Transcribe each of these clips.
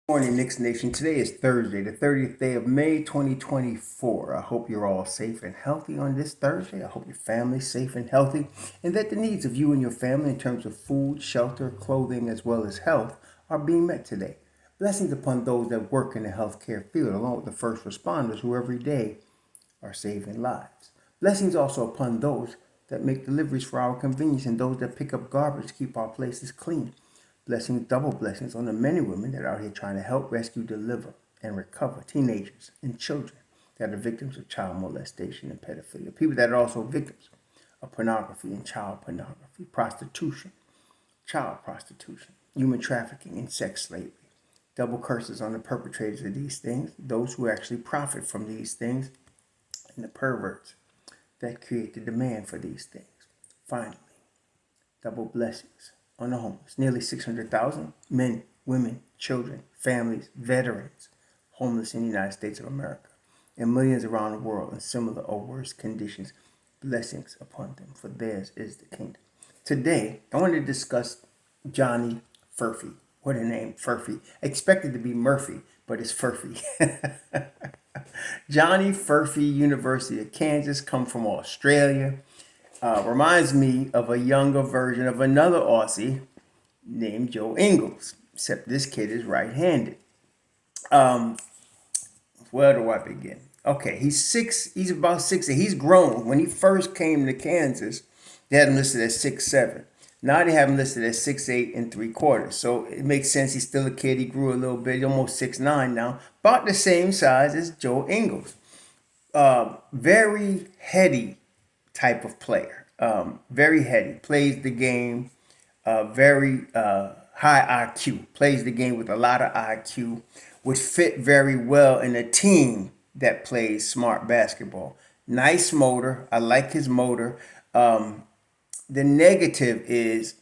Morning, Knicks Nation. Today is Thursday, the 30th day of May, 2024. I hope you're all safe and healthy on this Thursday. I hope your family's safe and healthy, and that the needs of you and your family in terms of food, shelter, clothing, as well as health are being met today. Blessings upon those that work in the healthcare field, along with the first responders who every day are saving lives. Blessings also upon those that make deliveries for our convenience and those that pick up garbage to keep our places clean. Blessings, double blessings on the men and women that are out here trying to help rescue, deliver, and recover teenagers and children that are victims of child molestation and pedophilia. People that are also victims of pornography and child pornography, prostitution, child prostitution, human trafficking, and sex slavery. Double curses on the perpetrators of these things, those who actually profit from these things, and the perverts that create the demand for these things. Finally, double blessings on the homeless. Nearly 600,000 men, women, children, families, veterans, homeless in the United States of America, and millions around the world in similar or worse conditions. Blessings upon them, for theirs is the kingdom. Today, I want to discuss Johnny Furphy. What a name, Furphy. Expected to be Murphy, but it's Furphy. Johnny Furphy, University of Kansas, come from Australia. Reminds me of a younger version of another Aussie named Joe Ingles, except this kid is right-handed. Where do I begin? Okay, he's about 6. He's grown. When he first came to Kansas, they had him listed as 6'7". Now they have him listed as 6'8 3/4". So it makes sense. He's still a kid. He grew a little bit. He's almost 6'9" now, about the same size as Joe Ingles. Very heady type of player. Very heady. Plays the game. Very high IQ. Plays the game with a lot of IQ. Would fit very well in a team that plays smart basketball. Nice motor. I like his motor. The negative is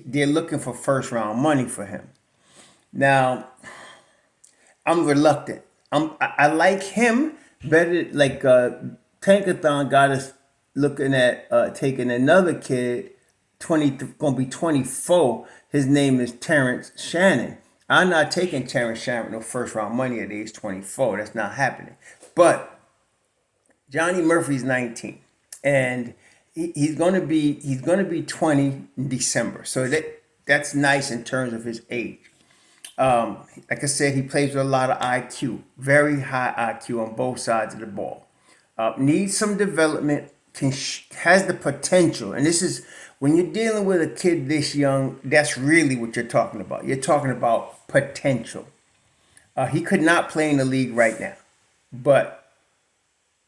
they're looking for first round money for him. Now, I'm reluctant. I like him better. Like Tankathon got us looking at taking another kid, gonna be 24. His name is Terrence Shannon. I'm not taking Terrence Shannon no first round money at age 24. That's not happening. But Johnny Murphy's 19, and he's gonna be 20 in December. So that's nice in terms of his age. Like I said, he plays with a lot of IQ, very high IQ on both sides of the ball. Needs some development, has the potential. And this is when you're dealing with a kid this young, that's really what you're talking about. You're talking about potential. He could not play in the league right now, but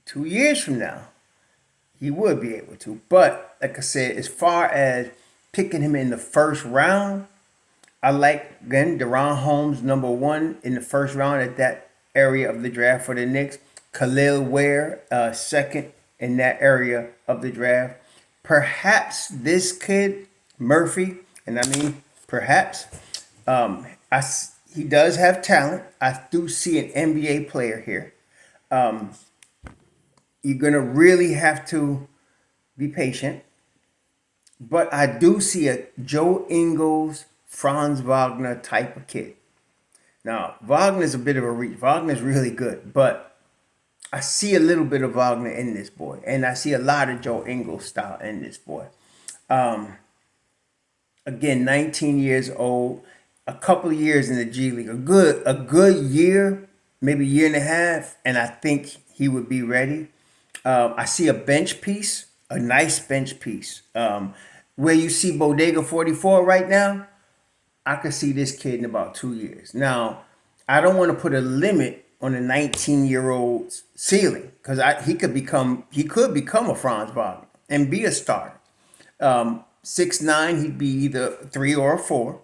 2 years from now, he would be able to. But like I said, as far as picking him in the first round, I like, again, Deron Holmes, number 1 in the first round at that area of the draft for the Knicks. Khalil Ware, second in that area of the draft. Perhaps this kid, Murphy, and I mean perhaps, he does have talent. I do see an NBA player here. You're going to really have to be patient. But I do see a Joe Ingles, Franz Wagner type of kid. Now, Wagner's a bit of a reach. Wagner's really good, but I see a little bit of Wagner in this boy, and I see a lot of Joe Ingles style in this boy. Again, 19 years old, a couple of years in the G League, a good year, maybe a year and a half, and I think he would be ready. I see a bench piece, a nice bench piece. Where you see Bodega 44 right now, I could see this kid in about 2 years. Now, I don't want to put a limit on a 19-year-old's ceiling because he could become a Franz Wagner and be a starter. 6'9", he'd be either 3 or a 4.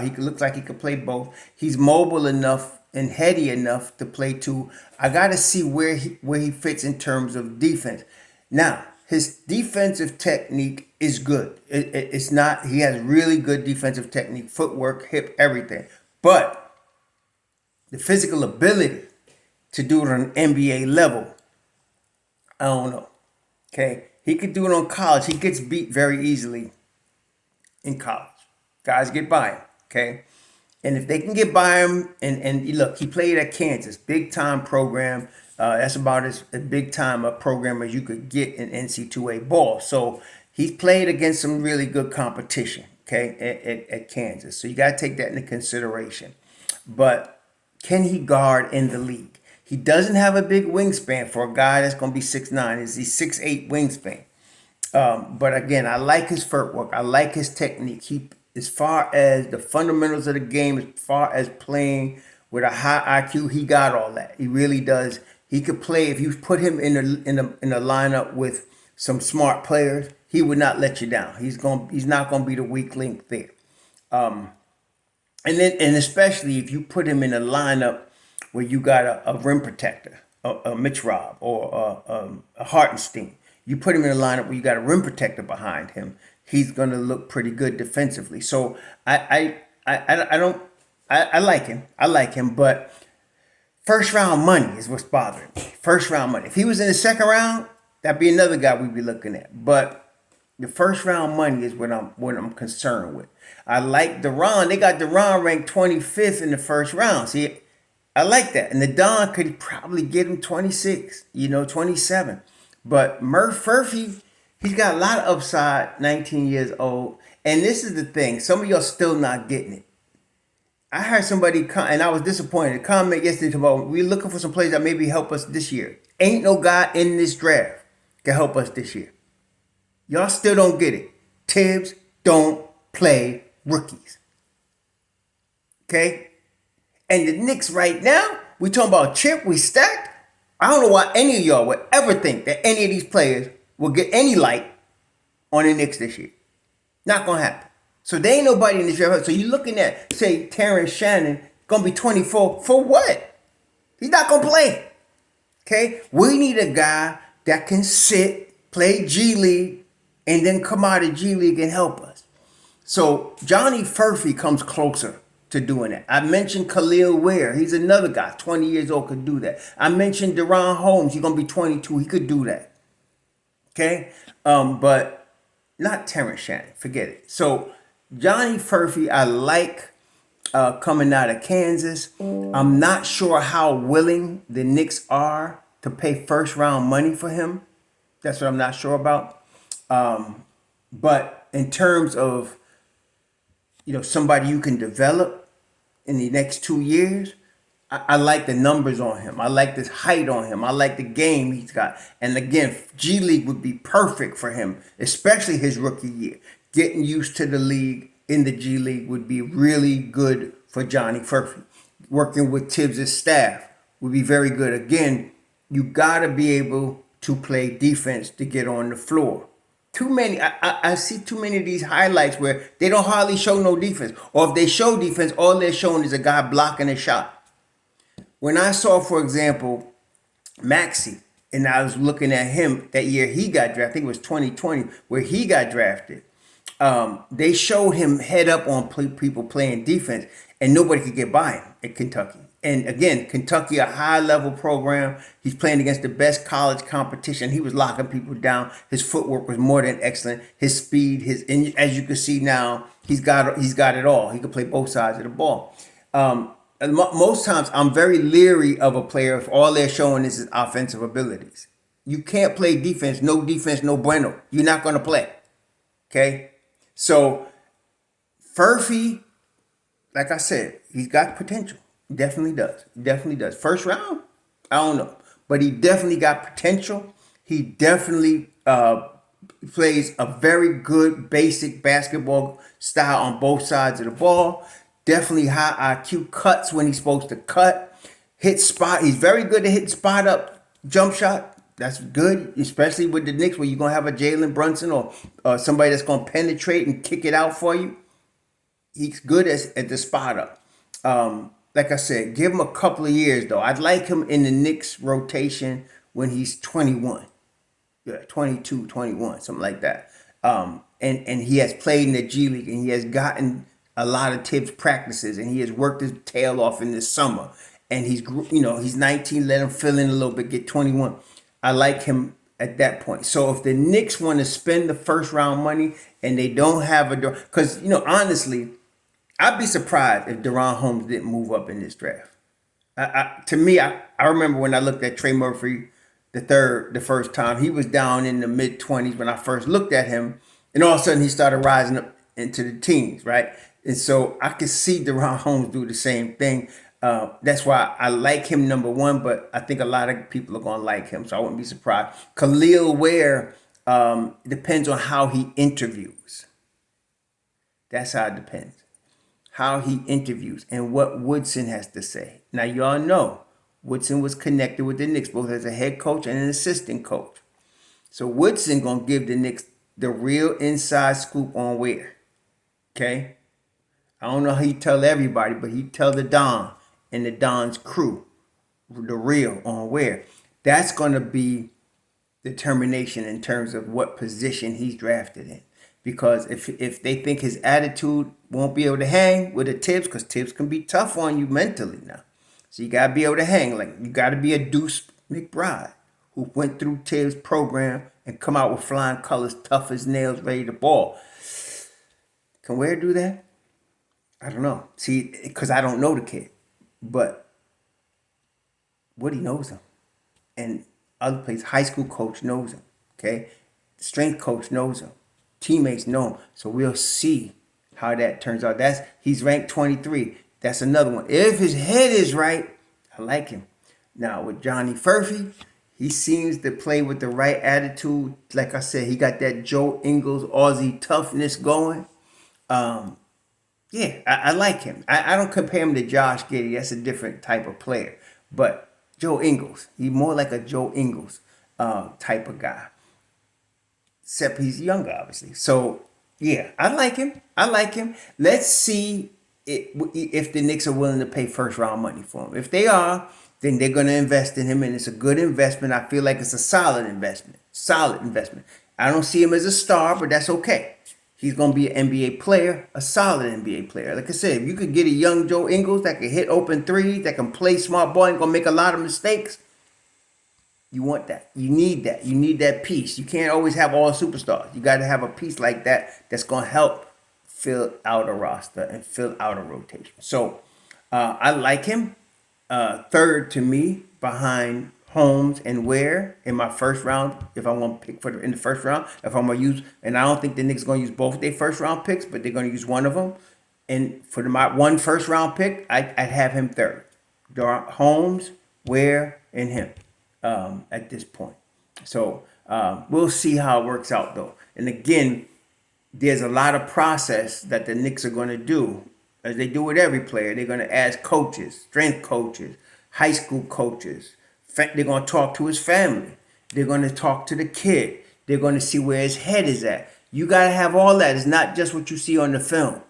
He looks like he could play both. He's mobile enough and heady enough to play 2. I got to see where he fits in terms of defense. Now, his defensive technique is good. It's not. He has really good defensive technique, footwork, hip, everything. But the physical ability to do it on an NBA level, I don't know. Okay, he could do it on college. He gets beat very easily in college. Guys get by him. Okay, And if they can get by him, and look, he played at Kansas, big time program. That's about as a big time a program as you could get in NC2A ball. So he's played against some really good competition, okay, at Kansas. So you got to take that into consideration. But can he guard in the league? He doesn't have a big wingspan for a guy that's going to be 6'9". Is he 6'8" wingspan? But again, I like his footwork. I like his technique. As far as the fundamentals of the game, as far as playing with a high IQ, he got all that. He really does. He could play if you put him in a lineup with some smart players. He would not let you down. He's not going to be the weak link there. And especially if you put him in a lineup where you got a rim protector, a Mitch Rob or a Hartenstein. You put him in a lineup where you got a rim protector behind him. He's going to look pretty good defensively. So I like him. I like him, but first round money is what's bothering me. First round money. If he was in the second round, that'd be another guy we'd be looking at. But the first round money is what I'm concerned with. I like Deron. They got Deron ranked 25th in the first round. See, I like that. And the Don could probably get him 26, 27. But Furphy, he's got a lot of upside, 19 years old. And this is the thing. Some of y'all still not getting it. I heard somebody, and I was disappointed, comment yesterday about we're looking for some players that maybe help us this year. Ain't no guy in this draft can help us this year. Y'all still don't get it. Thibs don't play rookies. Okay? And the Knicks right now, we talking about chip, we stacked. I don't know why any of y'all would ever think that any of these players will get any light on the Knicks this year. Not going to happen. So there ain't nobody in this draft. So you're looking at, say, Terrence Shannon, going to be 24. For what? He's not going to play. Okay? We need a guy that can sit, play G League, and then come out of G League and help us. So Johnny Furphy comes closer to doing that. I mentioned Khalil Ware. He's another guy, 20 years old, could do that. I mentioned Deron Holmes. He's going to be 22. He could do that. Okay? But not Terrence Shannon. Forget it. So Johnny Furphy, I like coming out of Kansas. I'm not sure how willing the Knicks are to pay first round money for him. That's what I'm not sure about. But in terms of, somebody you can develop in the next 2 years, I like the numbers on him. I like the height on him. I like the game he's got. And again, G League would be perfect for him, especially his rookie year. Getting used to the league in the G League would be really good for Johnny Furphy. Working with Thibs' staff would be very good. Again, you got to be able to play defense to get on the floor. Too many, I see too many of these highlights where they don't hardly show no defense. Or if they show defense, all they're showing is a guy blocking a shot. When I saw, for example, Maxey, and I was looking at him that year he got drafted, I think it was 2020, where he got drafted. They showed him head up on people playing defense, and nobody could get by him at Kentucky. And again, Kentucky, a high-level program. He's playing against the best college competition. He was locking people down. His footwork was more than excellent. His speed, and as you can see now, he's got it all. He can play both sides of the ball. And most times, I'm very leery of a player if all they're showing is his offensive abilities. You can't play defense, no bueno. You're not going to play. Okay? So, Furphy, like I said, he's got potential. He definitely does. He definitely does. First round? I don't know. But he definitely got potential. He definitely plays a very good basic basketball style on both sides of the ball. Definitely high IQ, cuts when he's supposed to cut. Hit spot. He's very good at hitting spot up jump shot. That's good, especially with the Knicks where you're going to have a Jalen Brunson or somebody that's going to penetrate and kick it out for you. He's good at the spot up. Like I said, give him a couple of years, though. I'd like him in the Knicks rotation when he's 21. Yeah, 22, 21, something like that. And he has played in the G League, and he has gotten a lot of Thibs practices, and he has worked his tail off in this summer. And he's 19, let him fill in a little bit, get 21. I like him at that point. So if the Knicks want to spend the first round money and they don't have a door, because, honestly, I'd be surprised if Deron Holmes didn't move up in this draft. To me, I remember when I looked at Trey Murphy the first time, he was down in the mid 20s when I first looked at him, and all of a sudden he started rising up into the teens, right? And so I could see Deron Holmes do the same thing. That's why I like him number one, but I think a lot of people are going to like him, so I wouldn't be surprised. Khalil Ware depends on how he interviews. That's how it depends. How he interviews and what Woodson has to say. Now, y'all know Woodson was connected with the Knicks both as a head coach and an assistant coach. So Woodson gonna give the Knicks the real inside scoop on Ware. Okay, I don't know how he tell everybody, but he tell the Don and the Don's crew the real on Ware. That's gonna be determination in terms of what position he's drafted in. Because if they think his attitude won't be able to hang with a Thibs, because Thibs can be tough on you mentally now. So you gotta be able to hang. Like you gotta be a Deuce McBride who went through Thibs' program and come out with flying colors, tough as nails, ready to ball. Can Ware do that? I don't know. See, because I don't know the kid, but Woody knows him. And other places, high school coach knows him. Okay, strength coach knows him. Teammates know him. So we'll see how that turns out. He's ranked 23. That's another one. If his head is right, I like him. Now with Johnny Furphy, he seems to play with the right attitude. Like I said, he got that Joe Ingles Aussie toughness going. Yeah, I like him. I don't compare him to Josh Giddey. That's a different type of player. But Joe Ingles, he's more like a Joe Ingles type of guy. Except he's younger, obviously. So, yeah, I like him. I like him. Let's see if the Knicks are willing to pay first round money for him. If they are, then they're going to invest in him, and it's a good investment. I feel like it's a solid investment. Solid investment. I don't see him as a star, but that's okay. He's going to be an NBA player, a solid NBA player. Like I said, if you could get a young Joe Ingles that can hit open threes, that can play smart ball, and going to make a lot of mistakes, you want that. You need that. You need that piece. You can't always have all superstars. You got to have a piece like that that's going to help fill out a roster and fill out a rotation. So I like him. Third to me behind Holmes and Ware in my first round. If I'm going to pick in the first round, if I'm going to use, and I don't think the Knicks are going to use both of their first round picks, but they're going to use one of them. And for my one first round pick, I'd have him third. Holmes, Ware, and him at this point. So we'll see how it works out though. And again, there's a lot of process that the Knicks are going to do, as they do with every player. They're going to ask coaches, strength coaches, high school coaches. They're going to talk to his family. They're going to talk to the kid. They're going to see where his head is at. You got to have all that. It's not just what you see on the film.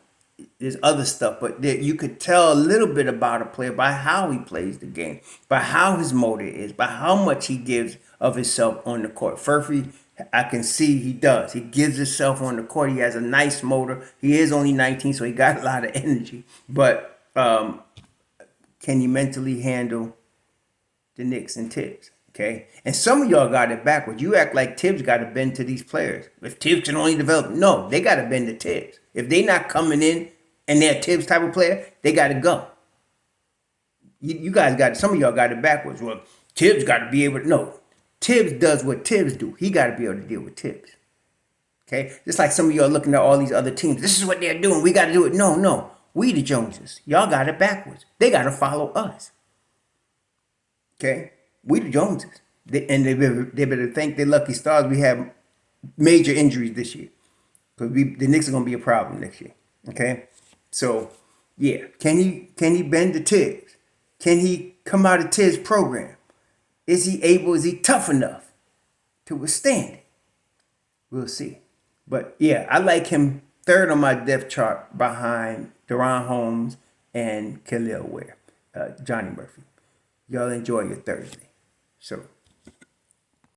There's other stuff, but you could tell a little bit about a player by how he plays the game, by how his motor is, by how much he gives of himself on the court. Furphy, I can see he does. He gives himself on the court. He has a nice motor. He is only 19, so he got a lot of energy. But can he mentally handle the Knicks and Thibs? Okay, and some of y'all got it backwards. You act like Thibs got to bend to these players. If Thibs can only develop, no, they got to bend to Thibs. If they not coming in and they're a Thibs type of player, they got to go. You guys got, some of y'all got it backwards. Well, Thibs got to be able to, no. Thibs does what Thibs do. He got to be able to deal with Thibs. Okay? Just like some of y'all looking at all these other teams. This is what they're doing. We got to do it. No. We the Joneses. Y'all got it backwards. They got to follow us. Okay? We the Joneses. And they better thank their lucky stars we have major injuries this year. Because the Knicks are going to be a problem next year. Okay? So, yeah. Can he bend the Thibs? Can he come out of Thibs' program? Is he tough enough to withstand it? We'll see. But, yeah, I like him third on my depth chart behind Deron Holmes and Khalil Ware, Johnny Murphy. Y'all enjoy your Thursday. So